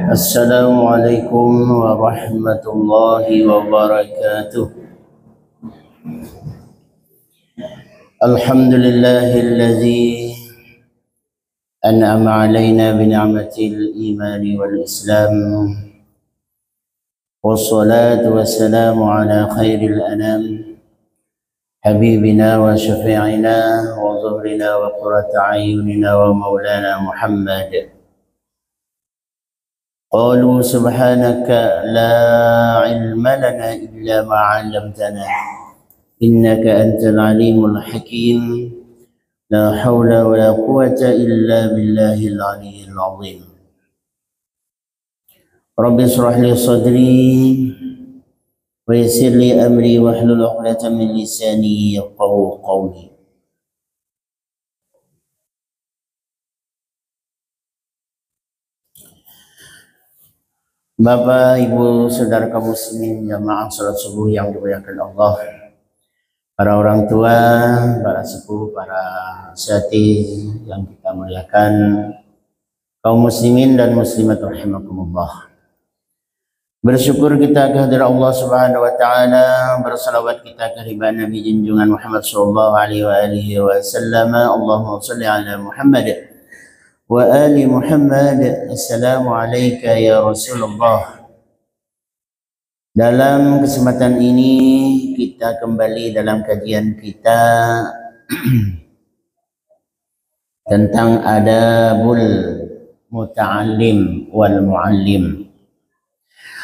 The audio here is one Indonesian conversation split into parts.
Assalamualaikum warahmatullahi wabarakatuh. Alhamdulillahilladzi an'ama alaina bi ni'matil imani wal islam. Wassalatu wassalamu ala khairil anam habibina wa syafi'ina wa zuhrina wa qurrata ayunina wa maulana Muhammad. قالوا سبحانك لا علم لنا إلا ما علمتنا إنك أنت العليم الحكيم لا حول ولا قوة إلا بالله العلي العظيم رب اشرح لي صدري ويسر لي أمري واحلل عقدة من لساني يفقهوا قولي. Bapak, Ibu, saudara kaum muslimin jamaah salat subuh yang dimuliakan Allah, para orang tua, para sepuh, para sati yang kita muliakan, kaum muslimin dan muslimat rahimakumullah. Bersyukur kita kehadirat Allah Subhanahu wa taala, bersalawat kita ke Nabi junjungan Muhammad sallallahu alaihi wasallam. Allahumma shalli ala Muhammad wa ali Muhammad. Assalamu alayka ya Rasulullah. Dalam kesempatan ini kita kembali dalam kajian kita tentang adabul muta'allim wal muallim.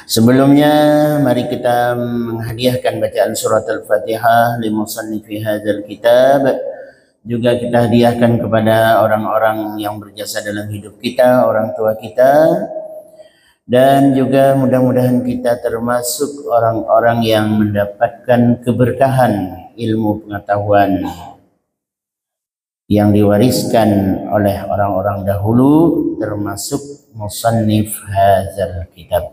Sebelumnya mari kita menghadiahkan bacaan surat Al-Fatihah li musannifi hadzal kitab. Juga kita hadiahkan kepada orang-orang yang berjasa dalam hidup kita, orang tua kita, dan juga mudah-mudahan kita termasuk orang-orang yang mendapatkan keberkahan ilmu pengetahuan yang diwariskan oleh orang-orang dahulu, termasuk musannif hadzal kitab.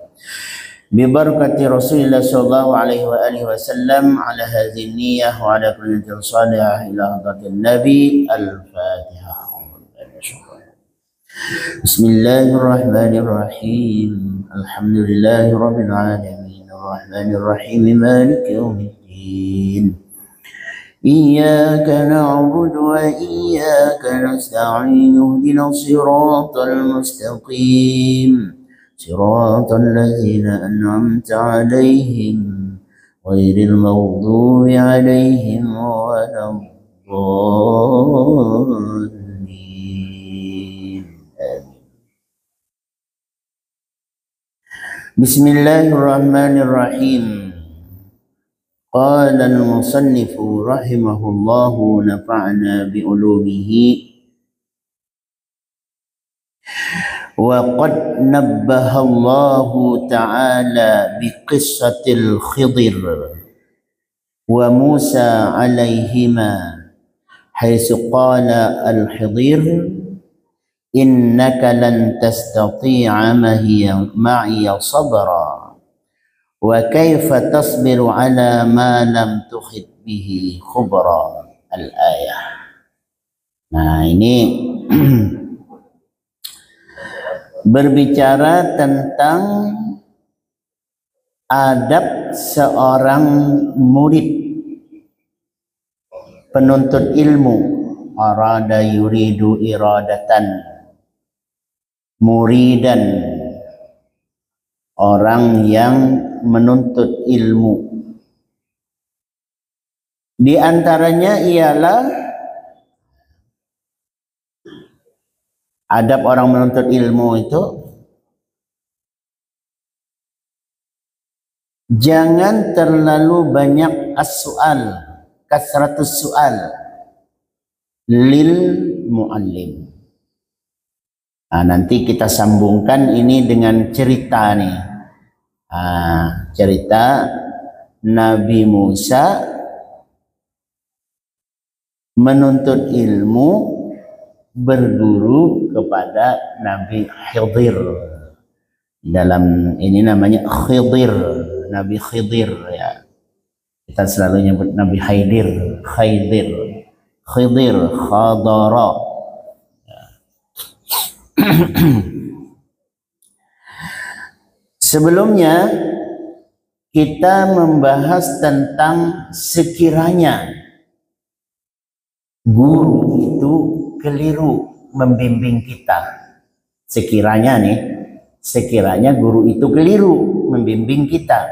Bibarakati Rasulullah sallallahu alaihi wa alihi wasallam ala hadhihi niyyah wa ala kulli salihah ila hadratin Nabi. Al-Fatihah. Bismillahirrahmanirrahim. Alhamdulillahi rabbil alamin. Arrahmanir rahim. Maliki yaumiddin. Iyyaka na'budu wa iyyaka nasta'in. Ihdinas siratal mustaqim. صراط الذين أنعمت عليهم غير المغضوب عليهم ولا الضالين. بسم الله الرحمن الرحيم. قال المصنف رحمه الله نفعنا بعلومه. وقد نبه الله تعالى بقصة الخضر وموسى عليهما حيث قال الخضر إنك لن تستطيع معي صبرا وكيف تصبر على ما لم تحط به خبرا. الآية. Nah ini berbicara tentang adab seorang murid penuntut ilmu. Arada yuridu iradatan, muridan, orang yang menuntut ilmu. Di antaranya ialah adab orang menuntut ilmu itu jangan terlalu banyak as-su'al, kasratus su'al lil muallim. Nah, nanti kita sambungkan ini dengan cerita nih. Cerita Nabi Musa menuntut ilmu, berguru kepada Nabi Khidir. Dalam ini namanya Khidir, Nabi Khidir ya. Kita selalu nyebut Nabi Khidir, Khadara. Sebelumnya kita membahas tentang sekiranya guru itu keliru membimbing kita. Sekiranya guru itu keliru membimbing kita,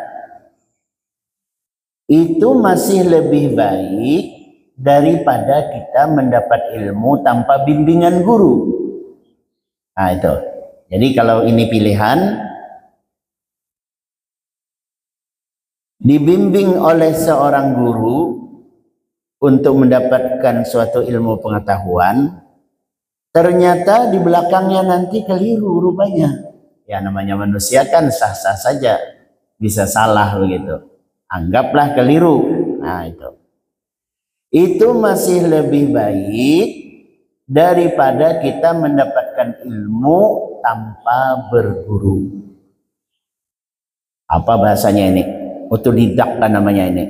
itu masih lebih baik daripada kita mendapat ilmu tanpa bimbingan guru. Nah itu. Jadi kalau ini pilihan, dibimbing oleh seorang guru untuk mendapatkan suatu ilmu pengetahuan, ternyata di belakangnya nanti keliru rupanya. Ya namanya manusia kan sah-sah saja, bisa salah begitu. Anggaplah keliru. Nah itu masih lebih baik daripada kita mendapatkan ilmu tanpa berguru. Apa bahasanya ini? Otodidak kan namanya ini.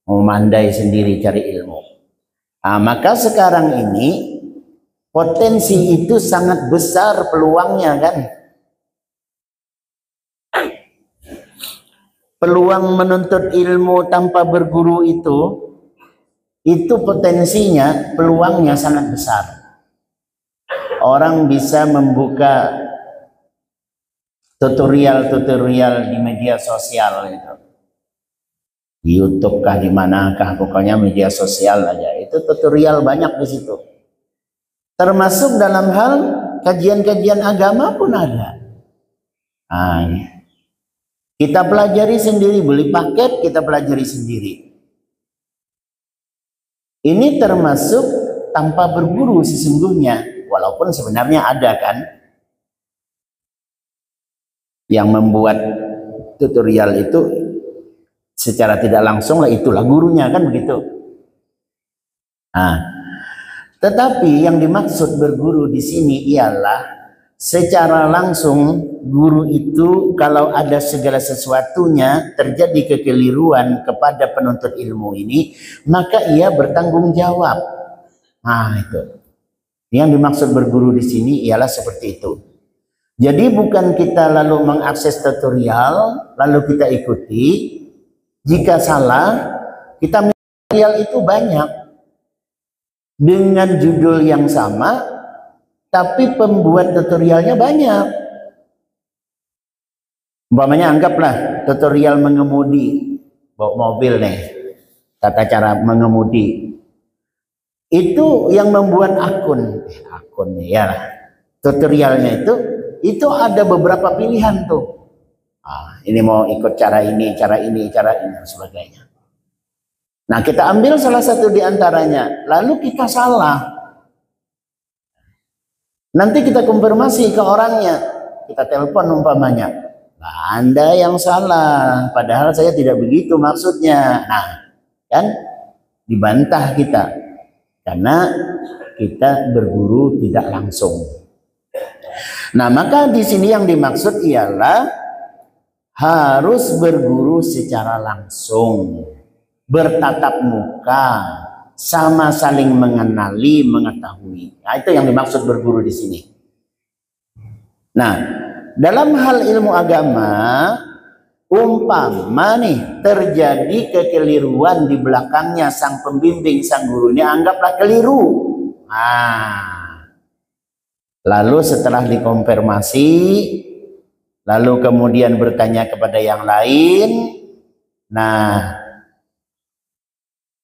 Memandai sendiri cari ilmu. Nah, maka sekarang ini potensi itu sangat besar peluangnya kan. Peluang menuntut ilmu tanpa berguru itu potensinya, peluangnya sangat besar. Orang bisa membuka tutorial di media sosial itu. Di YouTube kah, di manakah, pokoknya media sosial aja. Itu tutorial banyak di situ. Termasuk dalam hal kajian-kajian agama pun ada. Nah, kita pelajari sendiri, beli paket, kita pelajari sendiri. Ini termasuk tanpa berguru sesungguhnya. Walaupun sebenarnya ada kan yang membuat tutorial itu secara tidak langsung lah, itulah gurunya kan begitu. Nah, tetapi yang dimaksud berguru di sini ialah secara langsung guru itu kalau ada segala sesuatunya terjadi kekeliruan kepada penuntut ilmu ini, maka ia bertanggung jawab. Nah, itu. Yang dimaksud berguru di sini ialah seperti itu. Jadi bukan kita lalu mengakses tutorial lalu kita ikuti. Jika salah, kita tutorial itu banyak dengan judul yang sama, tapi pembuat tutorialnya banyak. Umpamanya anggaplah tutorial mengemudi, bawa mobil nih, tata cara mengemudi. Itu yang membuat akunnya ya, tutorialnya itu ada beberapa pilihan tuh. Ini mau ikut cara ini dan sebagainya. Nah, kita ambil salah satu di antaranya, lalu kita salah. Nanti kita konfirmasi ke orangnya, kita telepon umpamanya, nah, Anda yang salah, padahal saya tidak begitu maksudnya. Nah, kan dibantah kita, karena kita berguru tidak langsung. Nah, maka di sini yang dimaksud ialah harus berguru secara langsung, bertatap muka, sama saling mengenali, mengetahui. Nah, itu yang dimaksud berguru di sini. Nah, dalam hal ilmu agama, umpama nih terjadi kekeliruan di belakangnya sang pembimbing, sang guru ini, anggaplah keliru. Nah, lalu setelah dikonfirmasi, lalu kemudian bertanya kepada yang lain, nah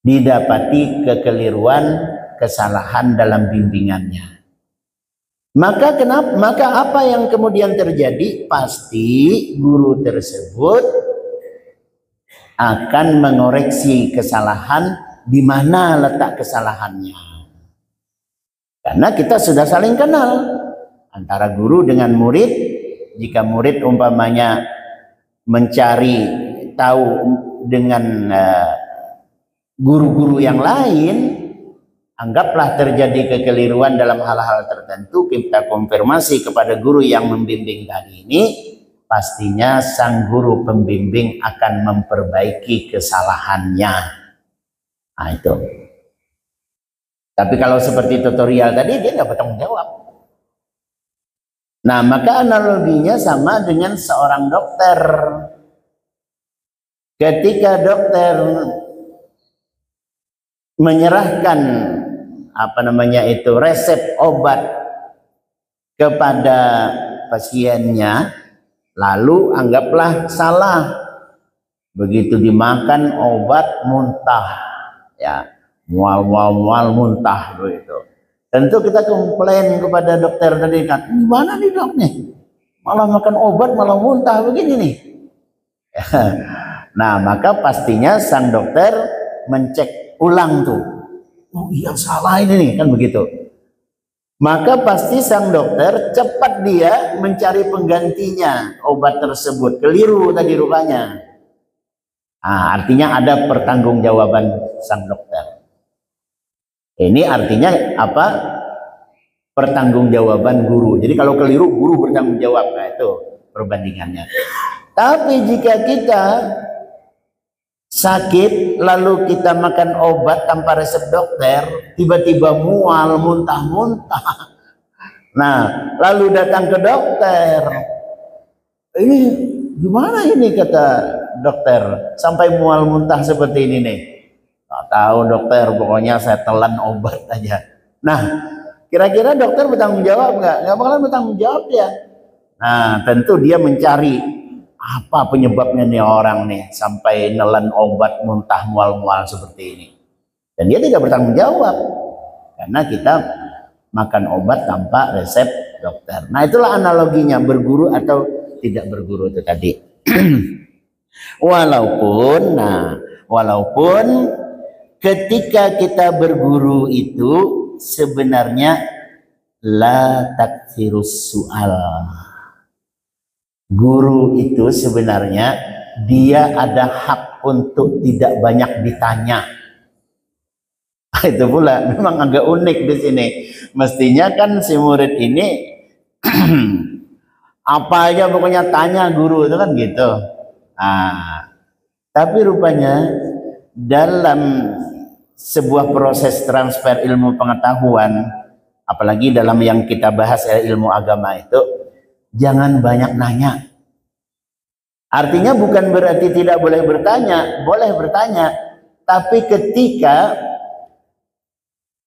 didapati kekeliruan, kesalahan dalam bimbingannya. Maka apa yang kemudian terjadi? Pasti guru tersebut akan mengoreksi kesalahan di mana letak kesalahannya. Karena kita sudah saling kenal antara guru dengan murid. Jika murid umpamanya mencari tahu dengan guru-guru yang lain, Anggaplah terjadi kekeliruan dalam hal-hal tertentu, kita konfirmasi kepada guru yang membimbing tadi ini, pastinya sang guru pembimbing akan memperbaiki kesalahannya. Nah itu. Tapi kalau seperti tutorial tadi, dia nggak bertanggung jawab. Nah, maka analoginya sama dengan seorang dokter. Ketika dokter menyerahkan resep obat kepada pasiennya, lalu anggaplah salah, begitu dimakan obat muntah, ya mual muntah begitu. Tentu kita komplain kepada dokter tadi, kan gimana nih dok nih, malah makan obat malah muntah begini nih. Nah, maka pastinya sang dokter mencek ulang tuh, oh iya salah ini nih, kan begitu. Maka pasti sang dokter cepat dia mencari penggantinya obat tersebut, keliru tadi rupanya. Nah, artinya ada pertanggungjawaban sang dokter. Ini artinya apa? Pertanggungjawaban guru. Jadi kalau keliru, guru bertanggung jawab. Nah, itu perbandingannya. Tapi jika kita sakit lalu kita makan obat tanpa resep dokter, tiba-tiba mual, muntah-muntah. Nah, lalu datang ke dokter. Ini gimana ini, kata dokter, sampai mual muntah seperti ini nih? Nggak tahu dokter, pokoknya saya telan obat aja. Nah, kira-kira dokter bertanggung jawab nggak? Nggak bakalan bertanggung jawab ya. Nah, tentu dia mencari apa penyebabnya nih orang nih sampai nelan obat muntah mual-mual seperti ini. Dan dia tidak bertanggung jawab karena kita makan obat tanpa resep dokter. Nah, itulah analoginya berguru atau tidak berguru itu tadi. Walaupun ketika kita berguru itu sebenarnya la takfirus su'al. Guru itu sebenarnya dia ada hak untuk tidak banyak ditanya. Itu pula memang agak unik di sini. Mestinya kan si murid ini apa aja pokoknya tanya guru, itu kan gitu. Nah, tapi rupanya dalam sebuah proses transfer ilmu pengetahuan, apalagi dalam yang kita bahas ilmu agama itu, jangan banyak nanya. Artinya bukan berarti tidak boleh bertanya, boleh bertanya. Tapi ketika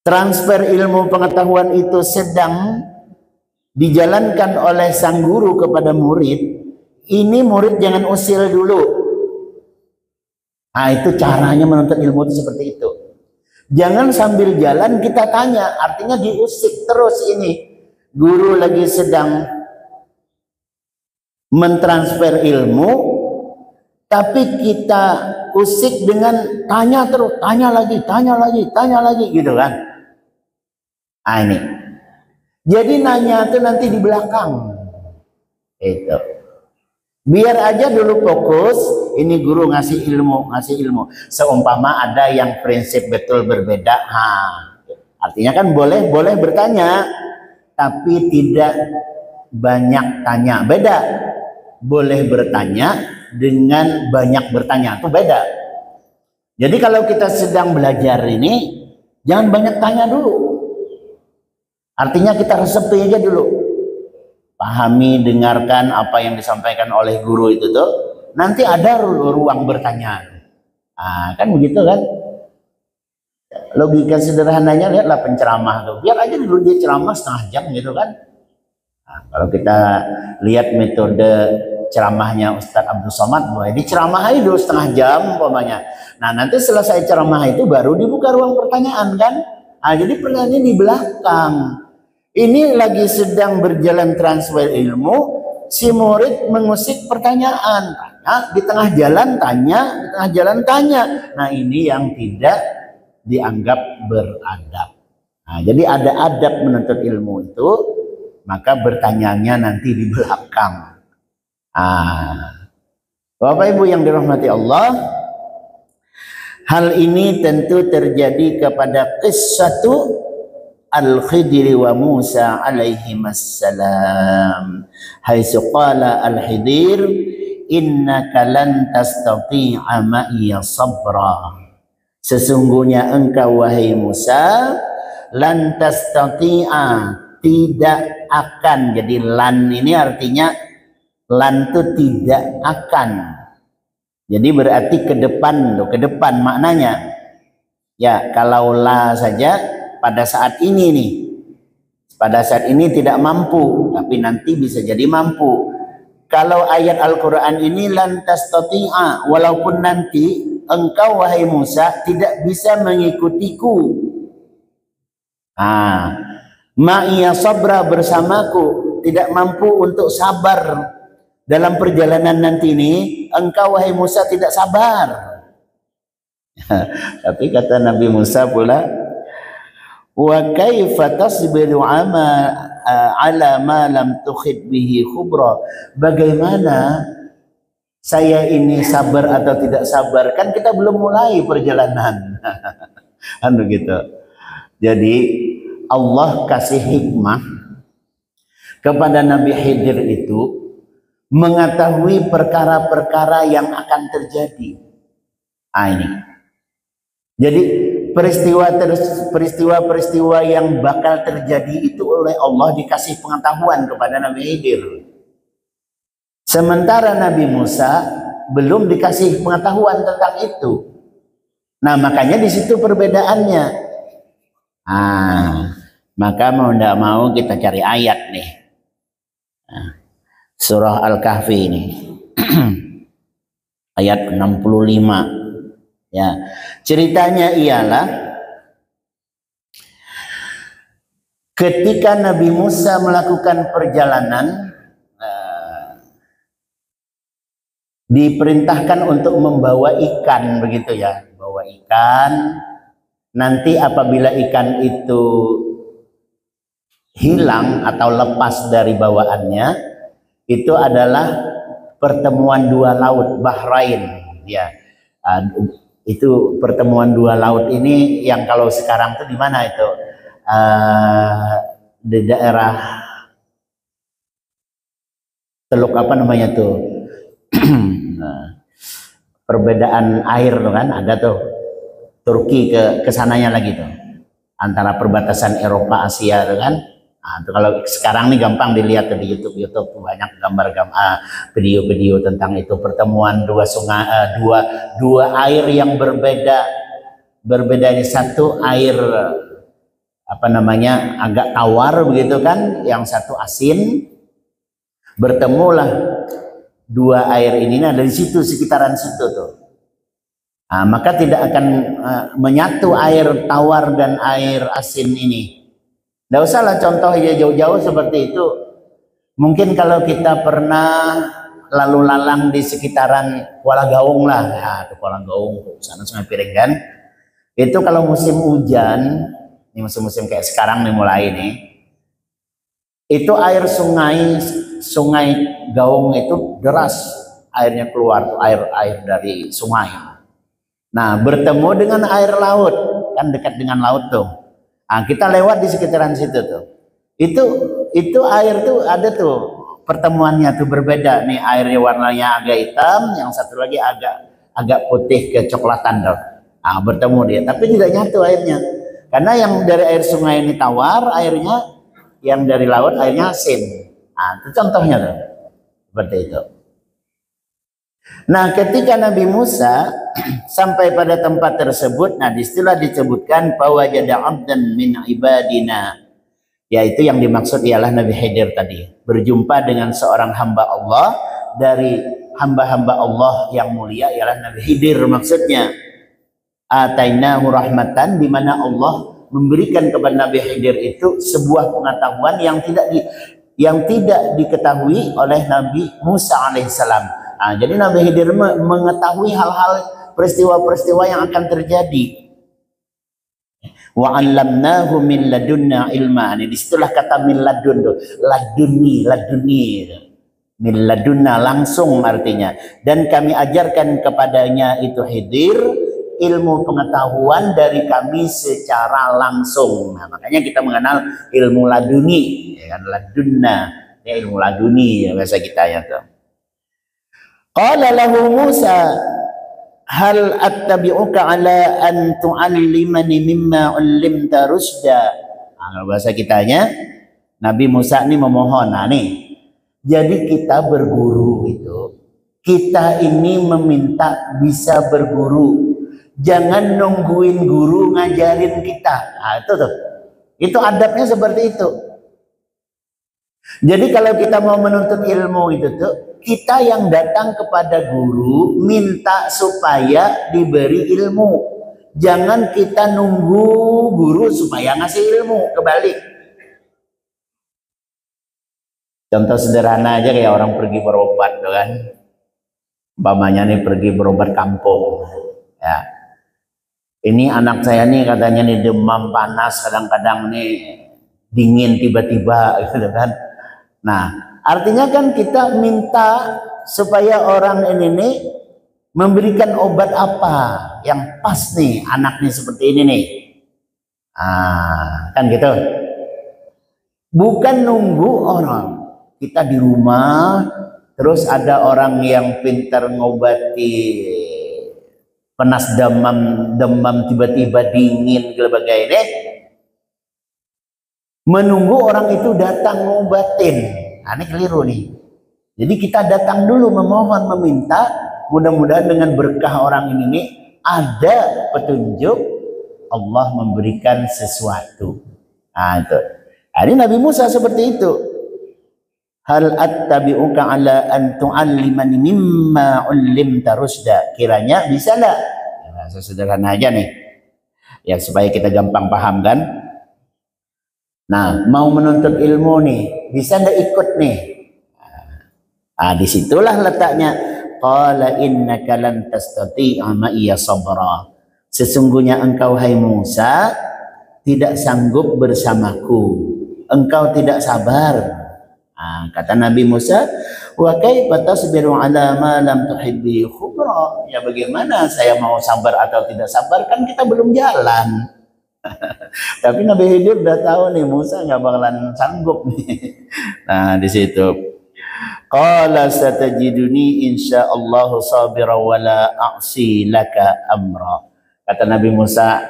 transfer ilmu pengetahuan itu sedang dijalankan oleh sang guru kepada murid, ini murid jangan usil dulu. Nah, itu caranya menuntut ilmu itu seperti itu. Jangan sambil jalan kita tanya, artinya diusik terus ini. Guru lagi sedang mentransfer ilmu, tapi kita usik dengan tanya terus, tanya lagi, gitu kan? Nah, ini. Jadi nanya itu nanti di belakang. Itu. Biar aja dulu fokus, ini guru ngasih ilmu. Seumpama ada yang prinsip betul berbeda, artinya kan boleh bertanya, tapi tidak banyak tanya. Beda. Boleh bertanya dengan banyak bertanya, itu beda. Jadi kalau kita sedang belajar ini, jangan banyak tanya dulu. Artinya kita resepi aja dulu. Pahami, dengarkan apa yang disampaikan oleh guru itu tuh. Nanti ada ruang bertanya. Nah, kan begitu kan? Logika sederhananya, lihatlah penceramah tuh. Biar aja dulu dia ceramah setengah jam gitu kan. Nah, kalau kita lihat metode ceramahnya Ustadz Abdul Somad, ini ceramah aja dulu setengah jam umpamanya. Nah, nanti selesai ceramah itu baru dibuka ruang pertanyaan kan? Nah, jadi pertanyaannya di belakang. Ini lagi sedang berjalan transfer ilmu, si murid mengusik pertanyaan, tanya, di tengah jalan tanya. Nah, ini yang tidak dianggap beradab. Nah, jadi ada adab menuntut ilmu itu, maka bertanyanya nanti di belakang. Bapak Ibu yang dirahmati Allah, Hal ini tentu terjadi kepada qissatu Al-Khidri wa Musa alaihimassalam. Haitsu qala Al-Khidir, innaka lan tastati'a ma'iya sabra. Sesungguhnya engkau wahai Musa lan tastati'a, tidak akan. Jadi lan ini artinya lan itu tidak akan. Jadi berarti ke depan loh, ke depan maknanya. Ya, kalau la saja pada saat ini nih. Pada saat ini tidak mampu, tapi nanti bisa jadi mampu. Kalau ayat Al-Qur'an ini lan tastati'a, walaupun nanti engkau wahai Musa tidak bisa mengikutiku. Ma'iya sabra, bersamaku, tidak mampu untuk sabar dalam perjalanan nanti ini. Engkau wahai Musa tidak sabar. Tapi kata Nabi Musa pula, wa kaifa tasbiru ala ma lam tukhid bihi khubra. Bagaimana saya ini sabar atau tidak sabar, kan kita belum mulai perjalanan. Gitu. Jadi Allah kasih hikmah kepada Nabi Khidir itu mengetahui perkara-perkara yang akan terjadi. Ini. Jadi peristiwa-peristiwa yang bakal terjadi itu oleh Allah dikasih pengetahuan kepada Nabi Khidir. Sementara Nabi Musa belum dikasih pengetahuan tentang itu. Nah, makanya di situ perbedaannya. Maka mau tidak mau kita cari ayat nih. Surah Al-Kahfi ini. Ayat 65. Ya, ceritanya ialah ketika Nabi Musa melakukan perjalanan, diperintahkan untuk membawa ikan, begitu ya, bawa ikan. Nanti apabila ikan itu hilang atau lepas dari bawaannya, itu adalah pertemuan dua laut, Bahrain, ya. Itu pertemuan dua laut ini yang kalau sekarang tuh di mana itu? Di daerah Teluk apa namanya tuh? Perbedaan air tuh kan ada tuh, Turki ke sananya lagi tuh, antara perbatasan Eropa Asia tuh kan. Tuh kalau sekarang nih gampang dilihat tuh di YouTube banyak gambar-gambar, video-video tentang itu, pertemuan dua sungai, dua air yang berbeda ini. Satu air apa namanya agak tawar begitu kan, yang satu asin. Bertemulah dua air ini, nah dari situ sekitaran situ tuh. Maka tidak akan menyatu air tawar dan air asin ini. Tidak usahlah contoh ya jauh-jauh seperti itu. Mungkin kalau kita pernah lalu lalang di sekitaran Kuala Gaung lah, ya ke Kuala Gaung, sana Sungai Piring kan. Itu kalau musim hujan, ini musim-musim kayak sekarang nih mulai nih. Itu air sungai Gaung itu deras, airnya keluar, air dari sungai. Nah, bertemu dengan air laut, kan dekat dengan laut tuh. Kita lewat di sekitaran situ tuh. Itu air tuh ada tuh pertemuannya tuh berbeda nih, airnya warnanya agak hitam, yang satu lagi agak putih kecoklatan tuh. Bertemu dia, tapi tidak nyatu airnya. Karena yang dari air sungai ini tawar airnya, yang dari laut airnya asin. Itu contohnya tuh. Seperti itu. Nah, ketika Nabi Musa sampai pada tempat tersebut, nah disitulah disebutkan fawajada 'abdan min ibadina, yaitu yang dimaksud ialah Nabi Khidir tadi, berjumpa dengan seorang hamba Allah dari hamba-hamba Allah yang mulia, ialah Nabi Khidir maksudnya. Atainahu rahmatan, di mana Allah memberikan kepada Nabi Khidir itu sebuah pengetahuan yang tidak diketahui oleh Nabi Musa alaihissalam. Jadi Nabi Khidir mengetahui hal-hal peristiwa-peristiwa yang akan terjadi. Wa 'allamnahu min ladunna ilma. Ini disitulah kata min ladun, laduni, min ladunna langsung artinya. Dan kami ajarkan kepadanya itu Khidir ilmu pengetahuan dari kami secara langsung. Nah, makanya kita mengenal ilmu laduni, ya kan, ladunna, ya, ilmu laduni ya, bahasa kita ya tuh. Qala lahu Musa, hal attabi'uka ala an tu'allimani mimma 'allimta rusda. Nah, bahasa kitanya Nabi Musa ini memohon. Nah nih, jadi kita berguru itu, kita ini meminta bisa berguru, jangan nungguin guru ngajarin kita. Nah, itu tuh, itu adabnya seperti itu. Jadi kalau kita mau menuntut ilmu itu tuh, kita yang datang kepada guru minta supaya diberi ilmu. Jangan kita nunggu guru supaya ngasih ilmu, kebalik. Contoh sederhana aja kayak orang pergi berobat tuh kan. Umpamanya nih pergi berobat kampung. Ya. Ini anak saya nih katanya nih demam panas, kadang-kadang nih dingin tiba-tiba gitu kan. Nah, artinya kan kita minta supaya orang ini nih memberikan obat apa yang pas nih anaknya seperti ini nih. Kan gitu. Bukan nunggu orang. Kita di rumah terus ada orang yang pintar ngobati panas demam tiba-tiba dingin berbagai ini, menunggu orang itu datang ngobatin. Nah, ini keliru nih. Jadi kita datang dulu memohon, meminta, mudah-mudahan dengan berkah orang ini nih ada petunjuk, Allah memberikan sesuatu. Nah, itu. Nah, ini Nabi Musa seperti itu. Hal attabi'uka ala an tu'allimani mimma 'allimta rusda. Kiranya bisa enggak? Nah, sederhana aja nih. Ya supaya kita gampang paham kan? Nah, mau menuntut ilmu nih, bisa enggak ikut nih? Nah, disitulah letaknya. Qala innaka lan tastati'a ma'iya sabra. Sesungguhnya engkau hai Musa tidak sanggup bersamaku. Engkau tidak sabar. Kata Nabi Musa, wa kaifa tasbiru ala ma lam tuhibbi khubra. Ya bagaimana saya mau sabar atau tidak sabar, kan kita belum jalan. Tapi Nabi Khidir udah tahu nih Musa nggak bakalan sanggup nih. Nah di situ qala satajiduni insyaallah sabira wa la a'si laka amra. Kata Nabi Musa,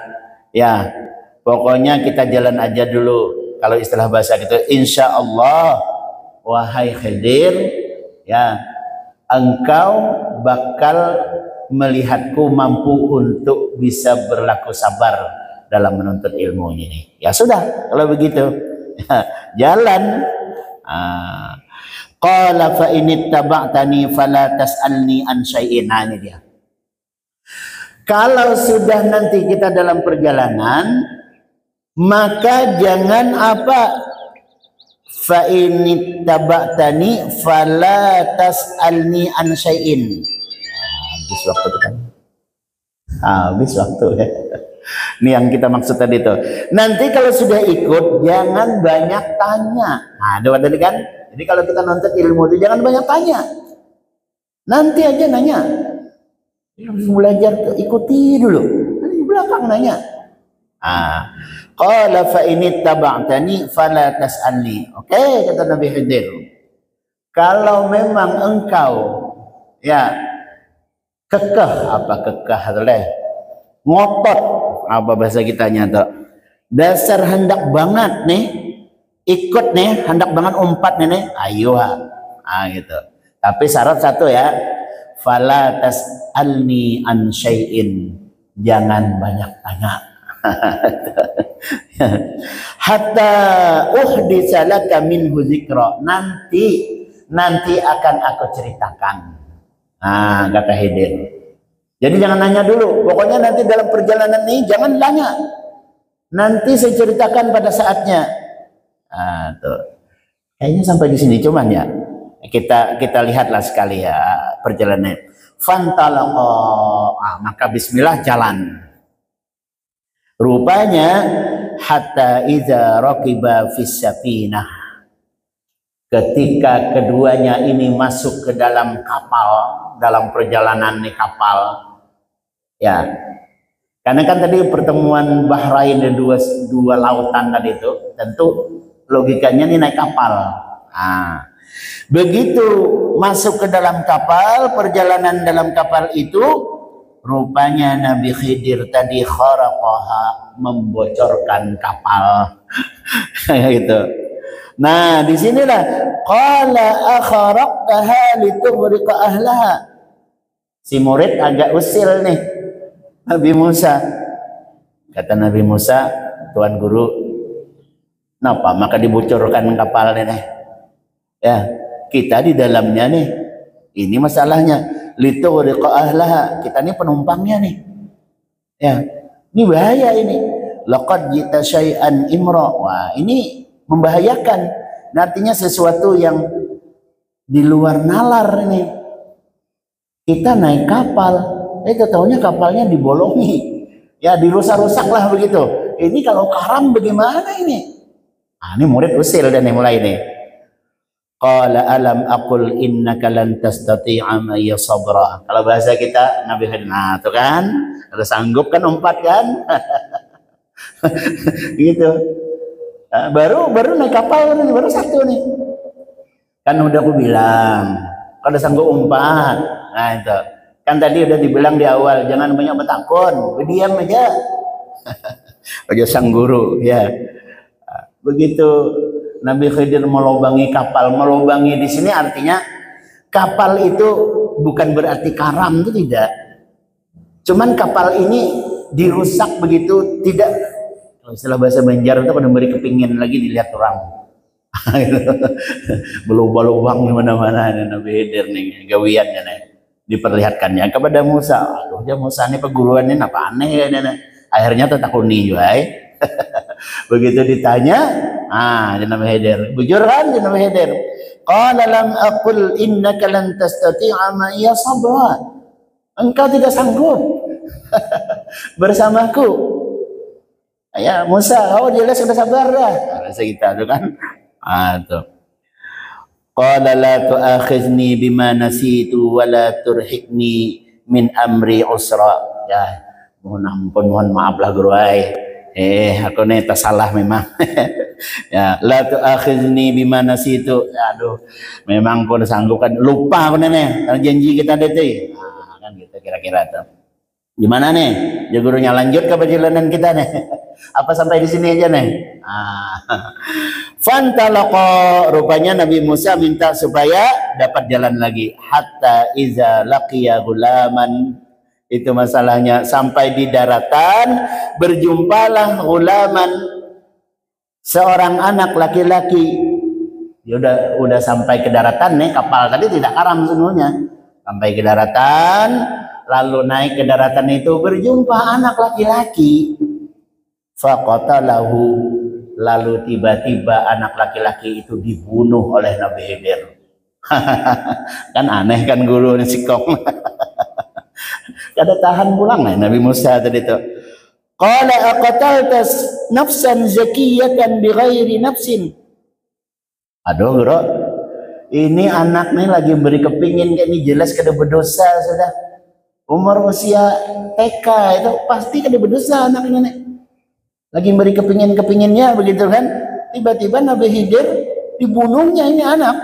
ya pokoknya kita jalan aja dulu. Kalau istilah bahasa gitu, insyaallah wahai Khidir, ya engkau bakal melihatku mampu untuk bisa berlaku sabar dalam menuntut ilmu ini. Ya sudah, kalau begitu jalan. Qala fa in ittaba'tani fala tas'alni an syai'in. Nah, ini dia. Kalau sudah nanti kita dalam perjalanan, maka jangan apa? Fa in ittaba'tani fala tas'alni an syai'in. Habis waktu kan? Habis waktu ya. Ini yang kita maksud tadi itu. Nanti kalau sudah ikut jangan banyak tanya. Nah, ada tadi kan? Jadi kalau kita nuntut ilmu itu jangan banyak tanya. Nanti aja nanya. Belajar ikuti dulu. Nanti di belakang nanya. Qala fa in ittaba'tani fala tas'alni. Oke, kata Nabi Khidir. Kalau memang engkau ya kekeh, apa kekeh adalah ngotot, apa bahasa kitanya tuh, dasar hendak banget nih ikut nih, hendak banget umpat nih, ayo gitu. Tapi syarat satu ya, fala tas'alni an syai'in, jangan banyak tanya. Hatta uhditsa laka minhu dzikra, nanti akan aku ceritakan. Kata Khidir. Jadi jangan nanya dulu, pokoknya nanti dalam perjalanan ini jangan tanya. Nanti saya ceritakan pada saatnya. Tuh. Kayaknya sampai di sini cuman ya. Kita lihatlah sekali ya perjalanan. Fantalaqa, maka bismillah jalan. Rupanya hatta idza raqiba fis safinah, ketika keduanya ini masuk ke dalam kapal, dalam perjalanan nih kapal ya, Karena kan tadi pertemuan Bahrain dan dua lautan tadi itu, tentu logikanya ini naik kapal. Nah, begitu masuk ke dalam kapal, perjalanan dalam kapal itu, rupanya Nabi Khidir tadi kharaqaha, membocorkan kapal. Gitu. Nah, disinilah qala akharaqtaha litughriqa ahlaha. Si murid agak usil nih Nabi Musa. Kata Nabi Musa, Tuan Guru, kenapa maka dibocorkan kapal ini? Ya, kita di dalamnya nih. Ini masalahnya. Litughriqa ahlaha. Kita nih penumpangnya nih. Ya, ini bahaya ini. Laqad jita syai'an imra. Wah, ini membahayakan. Nah, artinya sesuatu yang di luar nalar ini. Kita naik kapal. Taunya kapalnya dibolongi, ya dirusak-rusak lah begitu. Ini kalau karam bagaimana ini? Ah, ini murid usil dan mulai nih. Qala alam aqul innaka lan tastati'a ma'iya sabra. Kalau bahasa kita Nabi Khidir, nah tuh kan, ada sanggup kan umpat kan? Gitu. Nah, baru naik kapal baru satu nih. Kan udah aku bilang, kalau sanggup umpat. Nah itu. Kan tadi udah dibilang di awal, jangan banyak bertakun, diam aja. Aja sang guru, ya. Begitu Nabi Khidir melobangi kapal, melobangi di sini artinya kapal itu bukan berarti karam, itu tidak. Cuman kapal ini dirusak begitu, tidak. Istilah bahasa Banjar itu pada beri kepingin lagi dilihat orang. Berlubang-lubang di mana-mana Nabi Khidir nih, gawiannya nih. Diperlihatkannya kepada Musa. Aduh, ya Musa ini perguruan ini apa aneh ya. Akhirnya tetakuni juga. Begitu ditanya, Nabi Khidir. Bujur kan Nabi Khidir. Qala lam aqul innaka lan tastati'a ma'iya sabra. Engkau tidak sanggup bersamaku. Ya Musa, jelas sudah sabar dah. Rasa kita tuh kan. Tuh. Qala la tu'akhizni bima nasitu wa la turhiqni min amri usra. Ya, mohon maaf lah guru ai. Aku nih tak salah memang. Ya, la tu'akhizni bima nasitu. Aduh, memang aku udah sanggup kan lupa aku nih janji kita deh. Nah, kan gitu kira-kira tuh. Gimana nih? Ya gurunya lanjut ke perjalanan kita nih. Apa sampai di sini aja nih? Fantalaqa, rupanya Nabi Musa minta supaya dapat jalan lagi. Hatta iza laqiya gulaman, itu masalahnya, sampai di daratan berjumpalah gulaman, seorang anak laki-laki. Dia udah sampai ke daratan nih, kapal tadi tidak karam semuanya. Sampai ke daratan, lalu naik ke daratan itu berjumpa anak laki-laki. Faqatalahu, lalu tiba-tiba anak laki-laki itu dibunuh oleh Nabi Khidir. Kan aneh kan guru ini sikong. Kada tahan pulang Nabi Musa tadi itu. Qala aqatalta nafsan zakiyatan bighairi nafsin. Aduh guru, ini anak nih lagi beri kepingin kayak ini jelas kada berdosa sudah. Umur usia TK itu pasti kada berdosa anak ini nih. Lagi beri kepingin-kepinginnya begitu kan, tiba-tiba Nabi Khidir dibunuhnya ini anak.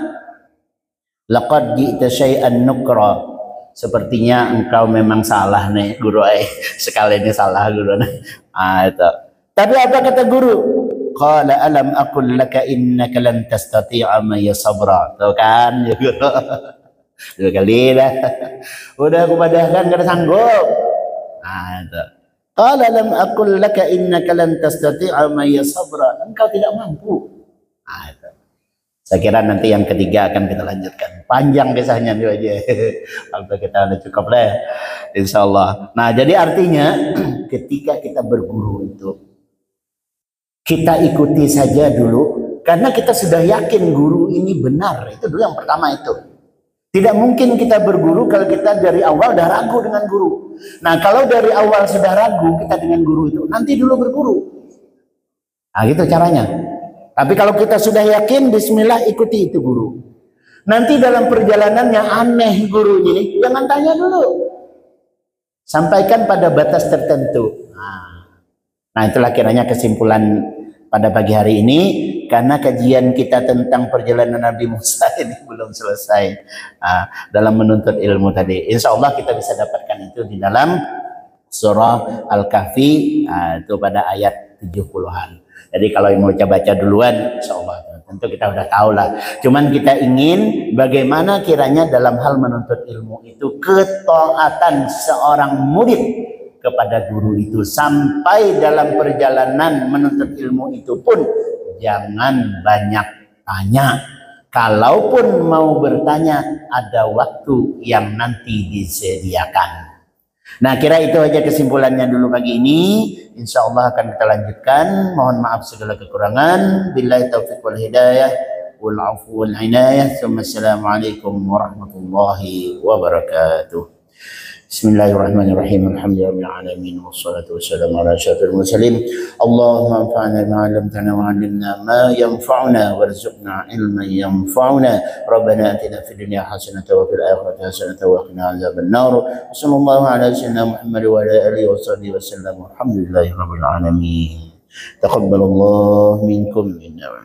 Laqad ji'ta syai'an nukra, sepertinya engkau memang salah nih guru sekali ini salah guru nih. Itu. Tapi apa kata guru? Qala alam aqul laka innaka lan tastati'a ma'iya sabra. Tuh kan ya guru. Dua kali dah. Udah aku padahkan kada sanggup. Itu. Qala lam aqul laka innaka lan tastati'a ma'iya sabra. Engkau tidak mampu. Itu. Saya kira nanti yang ketiga akan kita lanjutkan. Panjang kisahnya nih aja. Kalau kita udah cukup lah, insyaallah. Nah, jadi artinya ketika kita berguru itu kita ikuti saja dulu, karena kita sudah yakin guru ini benar. Itu dulu yang pertama itu. Tidak mungkin kita berguru kalau kita dari awal udah ragu dengan guru. Nah, kalau dari awal sudah ragu kita dengan guru itu, nanti dulu berguru. Nah, gitu caranya. Tapi kalau kita sudah yakin, bismillah ikuti itu guru. Nanti dalam perjalanannya aneh gurunya ini, jangan tanya dulu. Sampaikan pada batas tertentu. Nah, itulah kiranya kesimpulan pada pagi hari ini, karena kajian kita tentang perjalanan Nabi Musa ini belum selesai dalam menuntut ilmu tadi. Insya Allah kita bisa dapatkan itu di dalam surah Al-Kahfi, itu pada ayat 70-an. Jadi kalau mau baca duluan, insya Allah tentu kita udah tahu lah. Cuman kita ingin bagaimana kiranya dalam hal menuntut ilmu itu ketaatan seorang murid kepada guru itu, sampai dalam perjalanan menuntut ilmu itu pun jangan banyak tanya. Kalaupun mau bertanya, ada waktu yang nanti disediakan. Nah, kira itu aja kesimpulannya dulu pagi ini. Insya Allah akan kita lanjutkan. Mohon maaf segala kekurangan. Billahi taufiq wal hidayah wal afu wal inayah. Assalamualaikum warahmatullahi wabarakatuh. Bismillahirrahmanirrahim. Alhamdulillahirabbil alamin wassalatu wassalamu ala asyrafil mursalin. Allahumma anfa'na bima 'allamtana wa 'allimna ma yanfa'una warzuqna ilman yanfa'una. Rabbana atina fid dunya hasanatan wa fil akhirati hasanatan wa qina adzabannar. Sallallahu ala sayyidina Muhammad wa ala alihi washabbihi wasallam. Alhamdulillahirabbil alamin. Taqabbalallahu minkum inna